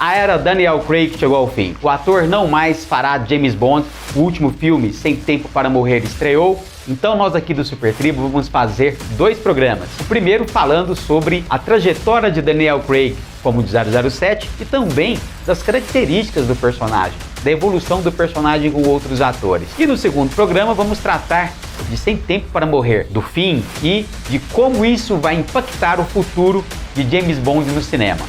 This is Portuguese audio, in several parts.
A era Daniel Craig chegou ao fim. O ator não mais fará James Bond. O último filme, Sem Tempo para Morrer, estreou. Então nós aqui do Super Tribo vamos fazer 2 programas. O primeiro falando sobre a trajetória de Daniel Craig como de 007 e também das características do personagem, da evolução do personagem com outros atores. E no segundo programa vamos tratar de Sem Tempo para Morrer, do fim e de como isso vai impactar o futuro de James Bond no cinema.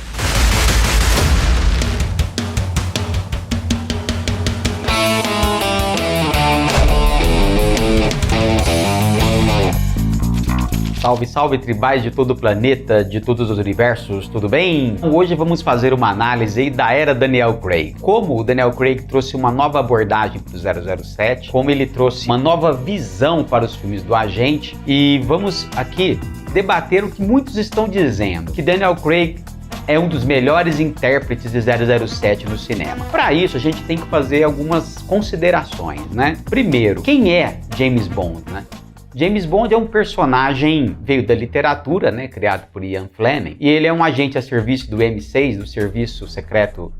Salve, salve tribais de todo o planeta, de todos os universos, tudo bem? Hoje vamos fazer uma análise aí da era Daniel Craig. Como o Daniel Craig trouxe uma nova abordagem para o 007, como ele trouxe uma nova visão para os filmes do agente, e vamos aqui debater o que muitos estão dizendo, que Daniel Craig é um dos melhores intérpretes de 007 no cinema. Para isso, a gente tem que fazer algumas considerações, né? Primeiro, quem é James Bond, né? James Bond é um personagem, veio da literatura, né, criado por Ian Fleming, e ele é um agente a serviço do MI6, do Serviço Secreto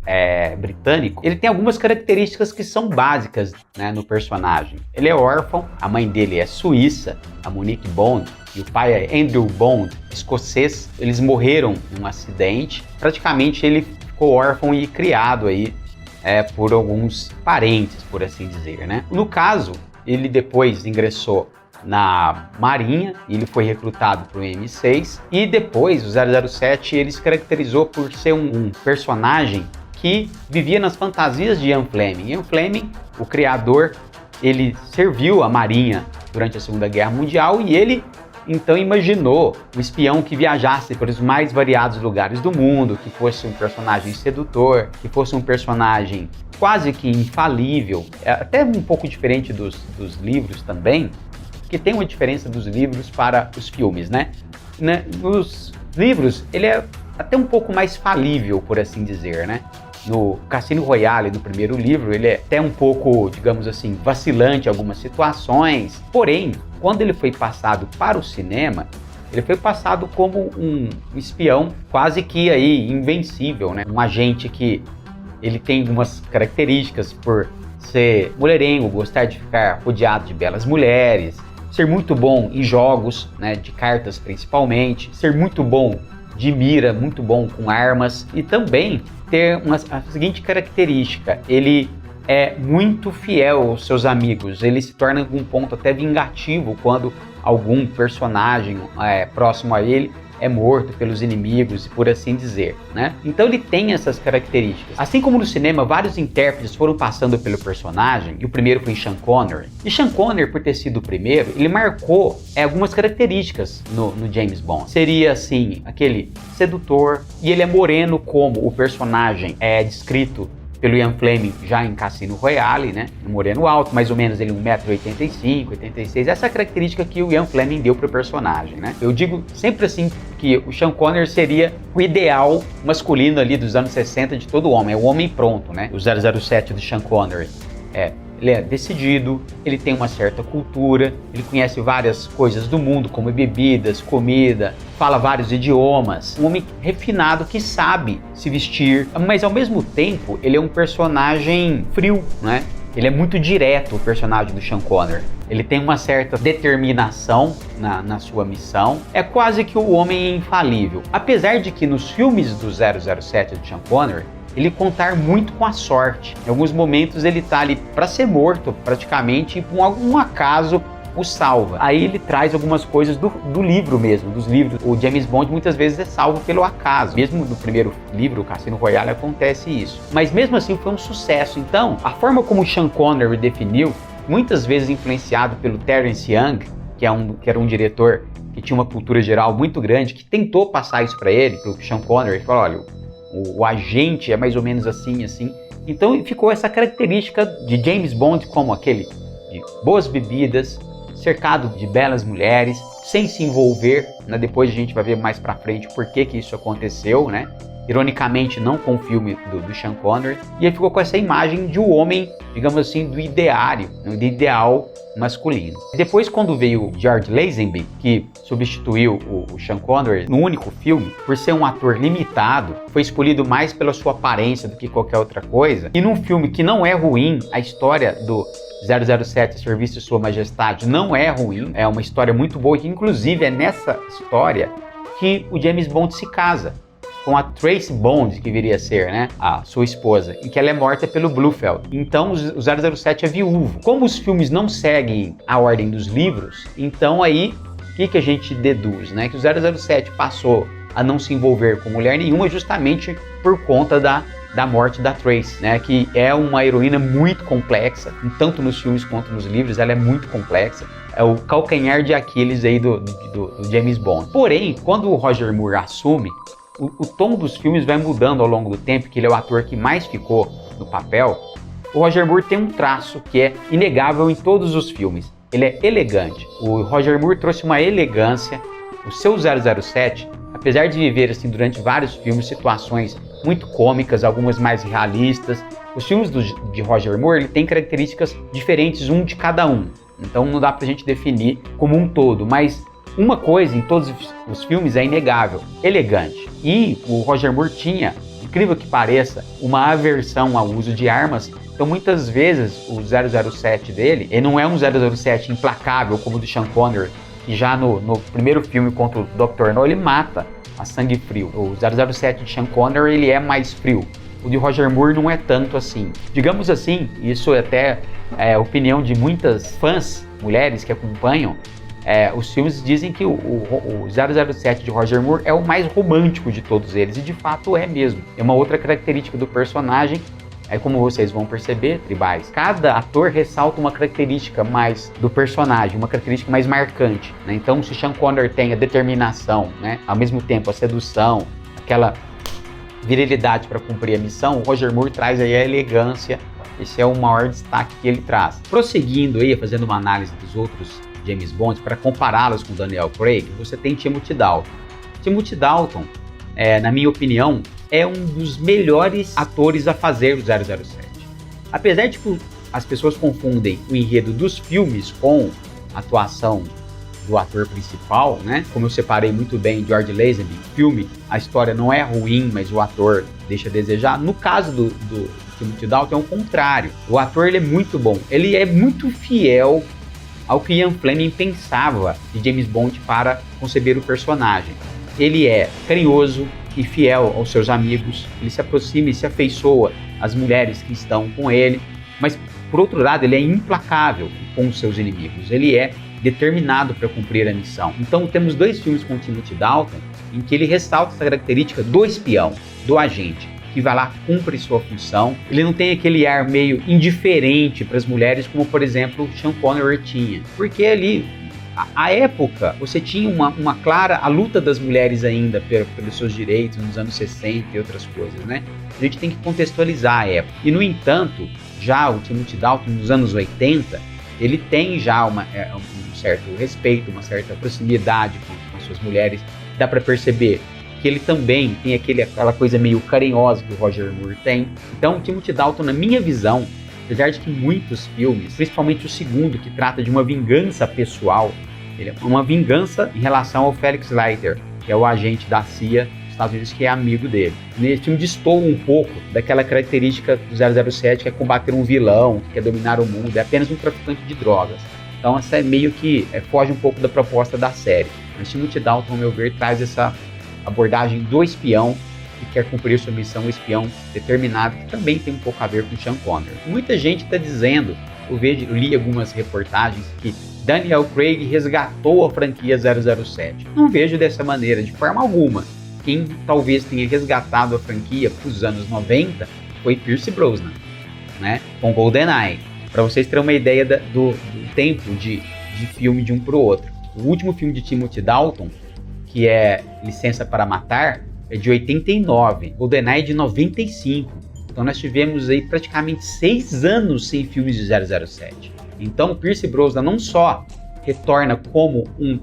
Britânico. Ele tem algumas características que são básicas, né, no personagem. Ele é órfão, a mãe dele é suíça, a Monique Bond, e o pai é Andrew Bond, escocês. Eles morreram em um acidente. Praticamente ele ficou órfão e criado aí por alguns parentes, por assim dizer, né? No caso, ele depois ingressou na Marinha, ele foi recrutado para o MI6 e depois o 007 ele se caracterizou por ser um personagem que vivia nas fantasias de Ian Fleming. Ian Fleming, o criador, ele serviu a Marinha durante a Segunda Guerra Mundial e ele então imaginou um espião que viajasse pelos mais variados lugares do mundo, que fosse um personagem sedutor, que fosse um personagem quase que infalível, até um pouco diferente dos livros também, que tem uma diferença dos livros para os filmes, né? Nos livros, ele é até um pouco mais falível, por assim dizer, né? No Cassino Royale, no primeiro livro, ele é até um pouco, digamos assim, vacilante em algumas situações. Porém, quando ele foi passado para o cinema, ele foi passado como um espião quase que aí invencível, né? Um agente que ele tem algumas características por ser mulherengo, gostar de ficar rodeado de belas mulheres, ser muito bom em jogos, né, de cartas principalmente, ser muito bom de mira, muito bom com armas e também ter a seguinte característica: ele é muito fiel aos seus amigos, ele se torna em algum ponto até vingativo quando algum personagem próximo a ele é morto pelos inimigos, por assim dizer, né? Então ele tem essas características. Assim como no cinema, vários intérpretes foram passando pelo personagem, e o primeiro foi Sean Connery. E Sean Connery, por ter sido o primeiro, ele marcou algumas características no James Bond. Seria, assim, aquele sedutor, e ele é moreno como o personagem é descrito pelo Ian Fleming já em Cassino Royale, né? Um moreno alto, mais ou menos ele 1,85m, 86m. Essa é a característica que o Ian Fleming deu pro personagem, né? Eu digo sempre assim que o Sean Connery seria o ideal masculino ali dos anos 60 de todo homem, é o homem pronto, né? O 007 do Sean Connery. Ele é decidido, ele tem uma certa cultura, ele conhece várias coisas do mundo, como bebidas, comida, fala vários idiomas. Um homem refinado que sabe se vestir, mas ao mesmo tempo ele é um personagem frio, né? Ele é muito direto, o personagem do Sean Connery. Ele tem uma certa determinação na sua missão. É quase que o homem infalível. Apesar de que nos filmes do 007 do Sean Connery, ele contar muito com a sorte. Em alguns momentos ele tá ali para ser morto praticamente e por algum acaso o salva. Aí ele traz algumas coisas do livro mesmo, dos livros. O James Bond muitas vezes é salvo pelo acaso. Mesmo no primeiro livro, o Cassino Royale, acontece isso. Mas mesmo assim foi um sucesso. Então, a forma como o Sean Connery definiu, muitas vezes influenciado pelo Terence Young, que era um diretor que tinha uma cultura geral muito grande, que tentou passar isso para ele, pro Sean Connery, falou, olha, o agente é mais ou menos assim, assim. Então ficou essa característica de James Bond como aquele de boas bebidas, cercado de belas mulheres, sem se envolver, né? Depois a gente vai ver mais pra frente por que isso aconteceu, né? ironicamente não com o filme do Sean Connery, e ele ficou com essa imagem de um homem, digamos assim, do ideário, do ideal masculino. Depois, quando veio George Lazenby, que substituiu o Sean Connery no único filme, por ser um ator limitado, foi escolhido mais pela sua aparência do que qualquer outra coisa, e num filme que não é ruim, a história do 007 Serviço de Sua Majestade não é ruim, é uma história muito boa, que inclusive é nessa história que o James Bond se casa com a Tracy Bond, que viria a ser, né, a sua esposa, em que ela é morta pelo Blofeld. Então o 007 é viúvo. Como os filmes não seguem a ordem dos livros, então aí o que a gente deduz, né? Que o 007 passou a não se envolver com mulher nenhuma justamente por conta da morte da Tracy, né? Que é uma heroína muito complexa, tanto nos filmes quanto nos livros, ela é muito complexa. É o calcanhar de Aquiles aí do James Bond. Porém, quando o Roger Moore assume, o tom dos filmes vai mudando ao longo do tempo, que ele é o ator que mais ficou no papel. O Roger Moore tem um traço que é inegável em todos os filmes. Ele é elegante. O Roger Moore trouxe uma elegância. O seu 007, apesar de viver assim durante vários filmes situações muito cômicas, algumas mais realistas, os filmes de Roger Moore ele tem características diferentes um de cada um. Então não dá pra gente definir como um todo, mas uma coisa em todos os filmes é inegável, elegante. E o Roger Moore tinha, incrível que pareça, uma aversão ao uso de armas. Então muitas vezes o 007 dele, ele não é um 007 implacável como o do Sean Connery, que já no primeiro filme contra o Dr. No ele mata a sangue frio. O 007 de Sean Connery ele é mais frio. O de Roger Moore não é tanto assim. Digamos assim, isso até é opinião de muitas fãs, mulheres que acompanham, os filmes dizem que o 007 de Roger Moore é o mais romântico de todos eles, e de fato é mesmo. É uma outra característica do personagem, como vocês vão perceber, tribais, cada ator ressalta uma característica mais do personagem, uma característica mais marcante, né? Então se Sean Connery tem a determinação, né? Ao mesmo tempo a sedução, aquela virilidade para cumprir a missão, o Roger Moore traz aí a elegância. Esse é o maior destaque que ele traz. Prosseguindo aí, fazendo uma análise dos outros James Bond, para compará-los com Daniel Craig, você tem Timothy Dalton. Timothy Dalton, na minha opinião, é um dos melhores atores a fazer o 007. Apesar de que as pessoas confundem o enredo dos filmes com a atuação do ator principal, né? Como eu separei muito bem George Lazenby, filme, a história não é ruim, mas o ator deixa a desejar. No caso do Timothy Dalton é o contrário. O ator ele é muito bom, ele é muito fiel ao que Ian Fleming pensava de James Bond para conceber o personagem. Ele é carinhoso e fiel aos seus amigos, ele se aproxima e se afeiçoa às mulheres que estão com ele, mas por outro lado ele é implacável com os seus inimigos, ele é determinado para cumprir a missão. Então temos dois filmes com Timothy Dalton em que ele ressalta essa característica do espião, do agente, que vai lá, cumpre sua função. Ele não tem aquele ar meio indiferente para as mulheres, como por exemplo Sean Connery tinha, porque ali, à época, você tinha uma clara a luta das mulheres ainda pelos seus direitos nos anos 60 e outras coisas, né? A gente tem que contextualizar a época. E no entanto, já o Timothy Dalton nos anos 80, ele tem já um certo respeito, uma certa proximidade com as suas mulheres. Dá para perceber que ele também tem aquela coisa meio carinhosa que o Roger Moore tem. Então, o Timothy Dalton, na minha visão, apesar de que muitos filmes, principalmente o segundo, que trata de uma vingança pessoal, ele é uma vingança em relação ao Felix Leiter, que é o agente da CIA dos Estados Unidos, que é amigo dele. Nesse filme destoa um pouco daquela característica do 007, que é combater um vilão, que é dominar o mundo, é apenas um traficante de drogas. Então, essa é meio que foge um pouco da proposta da série. Mas Timothy Dalton, ao meu ver, traz essa abordagem do espião que quer cumprir sua missão, um espião determinado, que também tem um pouco a ver com Sean Connery. Muita gente está dizendo, eu li algumas reportagens, que Daniel Craig resgatou a franquia 007. Não vejo dessa maneira, de forma alguma. Quem talvez tenha resgatado a franquia para os anos 90 foi Pierce Brosnan, né, com GoldenEye. Para vocês terem uma ideia do tempo de filme de um para o outro. O último filme de Timothy Dalton, que é Licença para Matar, é de 89, GoldenEye é de 95. Então nós tivemos aí praticamente 6 anos sem filmes de 007. Então o Pierce Brosnan não só retorna como um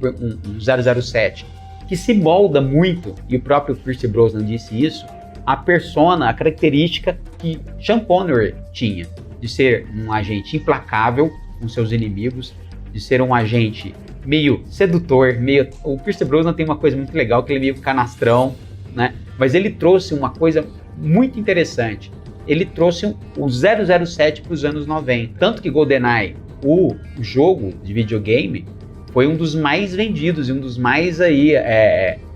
007 que se molda muito, e o próprio Pierce Brosnan disse isso, a persona, a característica que Sean Connery tinha, de ser um agente implacável com seus inimigos, de ser um agente meio sedutor, meio... O Pierce Brosnan tem uma coisa muito legal, que ele é meio canastrão, né? Mas ele trouxe uma coisa muito interessante. Ele trouxe o 007 para os anos 90. Tanto que GoldenEye, o jogo de videogame, foi um dos mais vendidos e um dos mais aí,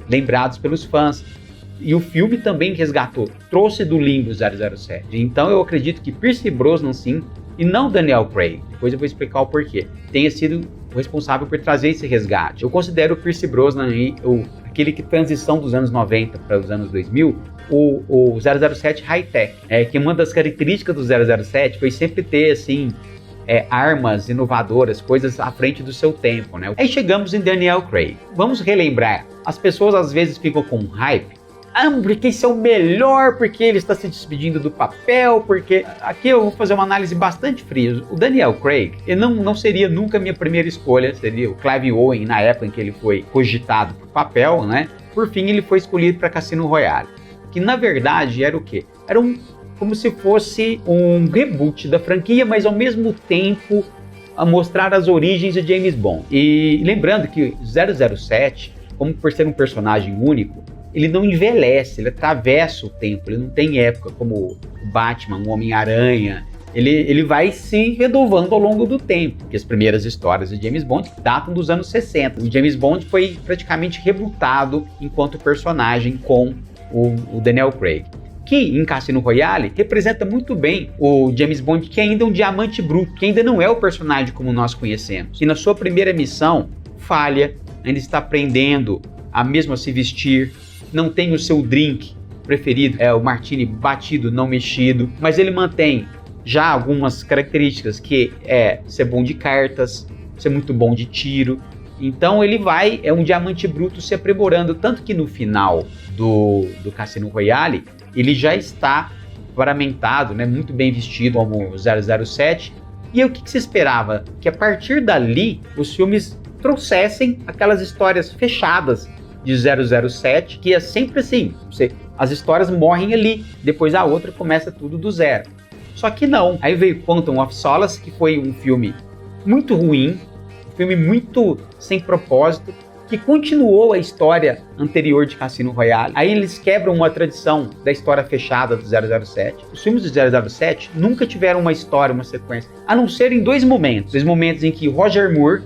lembrados pelos fãs. E o filme também resgatou, trouxe do limbo o 007. Então eu acredito que Pierce Brosnan, sim, e não Daniel Craig, depois eu vou explicar o porquê, tenha sido o responsável por trazer esse resgate. Eu considero o Pierce Brosnan aí, aquele que transição dos anos 90 para os anos 2000, o 007 high-tech. Que uma das características do 007 foi sempre ter, assim, armas inovadoras, coisas à frente do seu tempo, né? Aí chegamos em Daniel Craig. Vamos relembrar, as pessoas às vezes ficam com hype, porque esse é o melhor, porque ele está se despedindo do papel, porque... Aqui eu vou fazer uma análise bastante fria. O Daniel Craig, ele não seria nunca a minha primeira escolha, seria o Clive Owen, na época em que ele foi cogitado para o papel, né? Por fim, ele foi escolhido para Cassino Royale, que na verdade era o quê? Era como se fosse um reboot da franquia, mas ao mesmo tempo a mostrar as origens de James Bond. E lembrando que 007, como por ser um personagem único, ele não envelhece, ele atravessa o tempo, ele não tem época como o Batman, o Homem-Aranha. Ele vai se renovando ao longo do tempo, porque as primeiras histórias de James Bond datam dos anos 60. O James Bond foi praticamente rebootado enquanto personagem com o Daniel Craig, que em Cassino Royale representa muito bem o James Bond, que ainda é um diamante bruto, que ainda não é o personagem como nós conhecemos, que na sua primeira missão falha, ainda está aprendendo a mesmo se vestir, não tem o seu drink preferido, o martini batido, não mexido, mas ele mantém já algumas características, que é ser bom de cartas, ser muito bom de tiro. Então ele é um diamante bruto se aprimorando, tanto que no final do Cassino Royale ele já está paramentado, né, muito bem vestido como 007. E o que se esperava? Que a partir dali os filmes trouxessem aquelas histórias fechadas de 007, que é sempre assim, as histórias morrem ali, depois a outra começa tudo do zero. Só que não, aí veio Quantum of Solace, que foi um filme muito ruim, um filme muito sem propósito, que continuou a história anterior de Cassino Royale. Aí eles quebram uma tradição da história fechada do 007. Os filmes do 007 nunca tiveram uma história, uma sequência, a não ser em dois momentos em que Roger Moore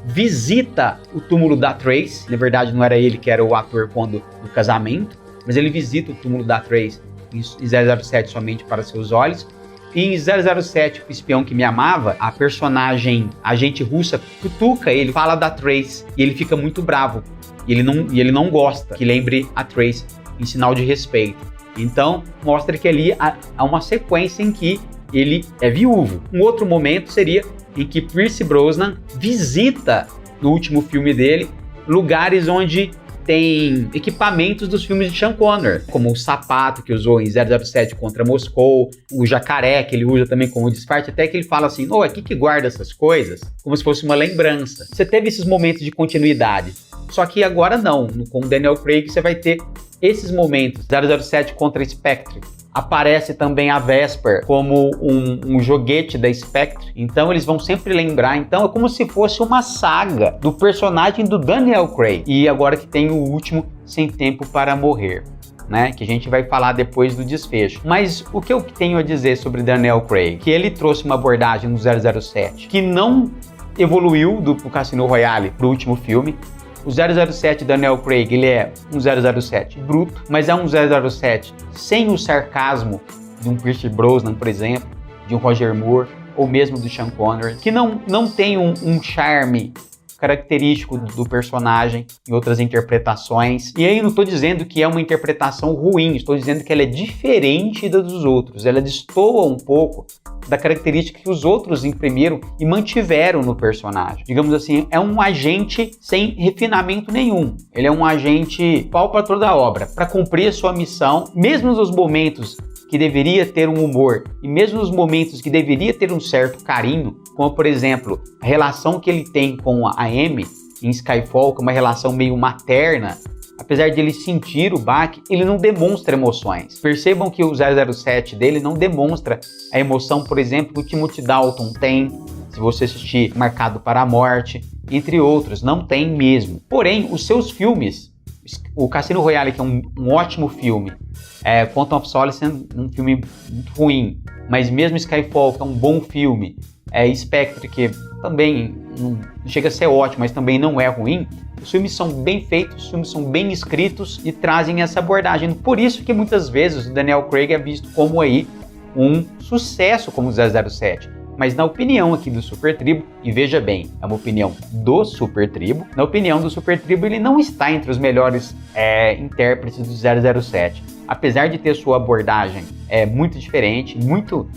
visita o túmulo da Trace. Na verdade não era ele que era o ator do casamento, mas ele visita o túmulo da Trace em 007 somente para seus olhos. E em 007, o espião que me amava, a personagem agente russa cutuca ele, fala da Trace, e ele fica muito bravo, e ele não gosta que lembre a Trace em sinal de respeito. Então mostra que ali há uma sequência em que ele é viúvo. Um outro momento seria em que Pierce Brosnan visita, no último filme dele, lugares onde tem equipamentos dos filmes de Sean Connery, como o sapato que usou em 007 contra Moscou, o jacaré que ele usa também como disfarce, até que ele fala assim, aqui que guarda essas coisas, como se fosse uma lembrança. Você teve esses momentos de continuidade, só que agora não, com o Daniel Craig você vai ter esses momentos. 007 contra Spectre, aparece também a Vesper como um joguete da Spectre, então eles vão sempre lembrar, então é como se fosse uma saga do personagem do Daniel Craig. E agora que tem o último, Sem Tempo para Morrer, né, que a gente vai falar depois do desfecho. Mas o que eu tenho a dizer sobre Daniel Craig? Que ele trouxe uma abordagem no 007 que não evoluiu do Cassino Royale para o último filme. O 007 Daniel Craig, ele é um 007 bruto, mas é um 007 sem o sarcasmo de um Pierce Brosnan, por exemplo, de um Roger Moore, ou mesmo do Sean Connery, que não tem um charme característico do personagem em outras interpretações. E aí não estou dizendo que é uma interpretação ruim, estou dizendo que ela é diferente da dos outros, ela destoa um pouco da característica que os outros imprimiram e mantiveram no personagem. Digamos assim, é um agente sem refinamento nenhum, ele é um agente pau para toda a obra, para cumprir a sua missão, mesmo nos momentos que deveria ter um humor e mesmo nos momentos que deveria ter um certo carinho, como por exemplo a relação que ele tem com a Amy em Skyfall, que é uma relação meio materna, apesar de ele sentir o baque, ele não demonstra emoções. Percebam que o 007 dele não demonstra a emoção, por exemplo, que o Timothy Dalton tem, se você assistir Marcado para a Morte, entre outros, não tem mesmo. Porém, os seus filmes, o Cassino Royale, que é um ótimo filme, Quantum of Solace é um filme muito ruim, mas mesmo Skyfall, que é um bom filme, Spectre, que também não chega a ser ótimo, mas também não é ruim, os filmes são bem feitos, os filmes são bem escritos e trazem essa abordagem. Por isso que muitas vezes o Daniel Craig é visto como aí um sucesso como 007. Mas na opinião aqui do Super Tribo, e veja bem, é uma opinião do Super Tribo, na opinião do Super Tribo ele não está entre os melhores intérpretes do 007. Apesar de ter sua abordagem muito diferente, muito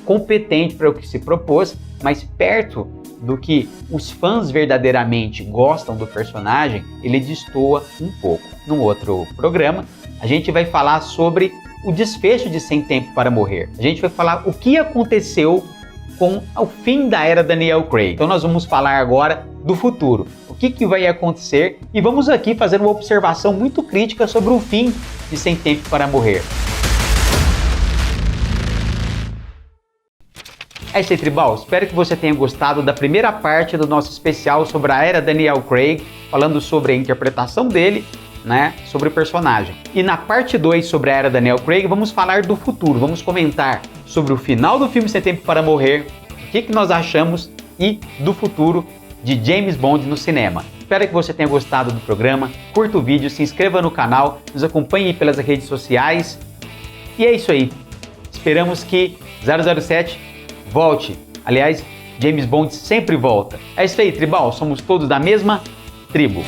competente para o que se propôs, mas perto do que os fãs verdadeiramente gostam do personagem, ele destoa um pouco. Num outro programa, a gente vai falar sobre o desfecho de Sem Tempo para Morrer. A gente vai falar o que aconteceu com o fim da era Daniel Craig. Então nós vamos falar agora do futuro. O que vai acontecer? E vamos aqui fazer uma observação muito crítica sobre o fim de Sem Tempo para Morrer. É isso aí, Tribal. Espero que você tenha gostado da primeira parte do nosso especial sobre a era Daniel Craig, falando sobre a interpretação dele, né, sobre o personagem. E na parte 2 sobre a era Daniel Craig, vamos falar do futuro, vamos comentar sobre o final do filme Sem Tempo para Morrer, o que nós achamos e do futuro de James Bond no cinema. Espero que você tenha gostado do programa, curta o vídeo, se inscreva no canal, nos acompanhe pelas redes sociais. E é isso aí. Esperamos que 007 volte. Aliás, James Bond sempre volta. É isso aí, Tribal. Somos todos da mesma tribo.